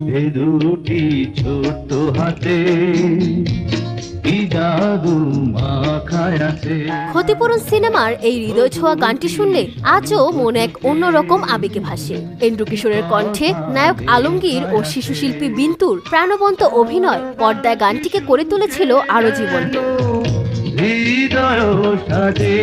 এ দুটি ছোট্ট হাতে কি জাদু মাখায় আছে। ক্ষতিপূরণ সিনেমার এই হৃদয় ছোঁয়া গানটি শুনলে আজও মন এক অন্যরকম আবেগে ভাসে। এন্ড্রু কিশোরের কণ্ঠে নায়ক আলমগীর ও শিশুশিল্পী বিন্তুর প্রাণবন্ত অভিনয় পর্দায় গানটিকে করে তুলেছিল আরো জীবন্ত। হৃদয় সাজে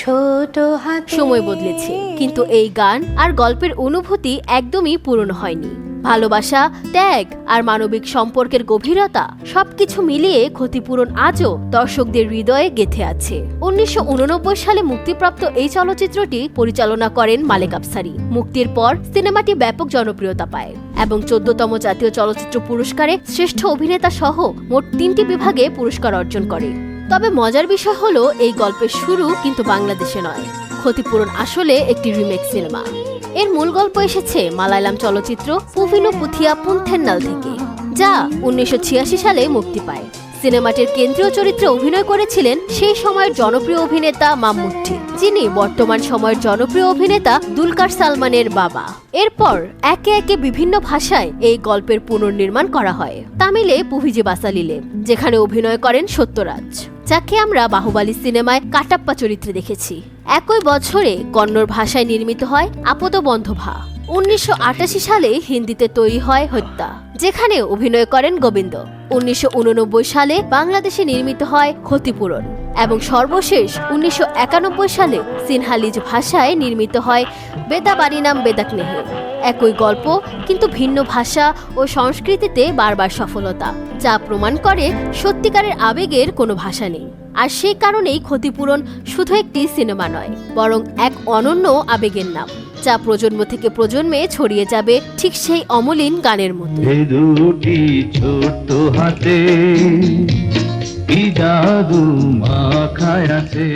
ছোট হাতে। সময় বদলেছে, কিন্তু এই গান আর গল্পের অনুভূতি একদমই পুরনো হয়নি। ভালোবাসা, ত্যাগ আর মানবিক সম্পর্কের গভীরতা সবকিছু মিলিয়ে ক্ষতিপূরণ আজও দর্শকদের হৃদয়ে গেঁথে আছে। 1989 সালে মুক্তিপ্রাপ্ত এই চলচ্চিত্রটি পরিচালনা করেন মালেক আফসারী। মুক্তির পর সিনেমাটি ব্যাপক জনপ্রিয়তা পায় এবং 14তম জাতীয় চলচ্চিত্র পুরস্কারে শ্রেষ্ঠ অভিনেতা সহ মোট 3টি বিভাগে পুরস্কার অর্জন করে। তবে মজার বিষয় হলো, এই গল্পের শুরু কিন্তু বাংলাদেশে নয়। ক্ষতিপূরণ আসলে একটি রিমেক সিনেমা। এর মূল গল্প এসেছে মালায়ালাম চলচ্চিত্র পুভিনো পুথিয়া পুনথেন্নাল থেকে, যা 1986 সালে মুক্তি পায়। সিনেমাটির কেন্দ্রীয় চরিত্রে অভিনয় করেছিলেন সেই সময়ের জনপ্রিয় অভিনেতা মাম্মুট্টি, যিনি বর্তমান সময়ের জনপ্রিয় অভিনেতা দুলকার সালমানের বাবা। এরপর একে একে বিভিন্ন ভাষায় এই গল্পের পুনর্নির্মাণ করা হয়। তামিলে পুভিজি বাসালিলে, যেখানে অভিনয় করেন সত্যরাজ, যাকে আমরা বাহুবালী সিনেমায় কাটাপ্পা চরিত্রে দেখেছি। একই বছরে কন্নড় ভাষায় নির্মিত হয় আপদবন্ধভা। 1988 সালে হিন্দিতে তৈরি হয় হত্যা, যেখানে অভিনয় করেন গোবিন্দ। 1989 সালে বাংলাদেশে নির্মিত হয় ক্ষতিপূরণ এবং সর্বশেষ 1991 সালে সিনহালিজ ভাষায় নির্মিত হয় বেদাবারিনাম বেদাকনেহে। একই গল্প, কিন্তু ভিন্ন ভাষা ও সংস্কৃতিতে বারবার সফলতা, যা প্রমাণ করে সত্যিকারের আবেগের কোনো ভাষা নেই। আর সেই কারণেই ক্ষতিপূরণ শুধু একটি সিনেমা নয়, বরং এক অনন্য আবেগের নাম, যা প্রজন্ম থেকে প্রজন্মে ছড়িয়ে যাবে ঠিক সেই অমলিন গানের মতো। এ দুটি ছোট্ট হাতে কি জাদু মাখায় আছে।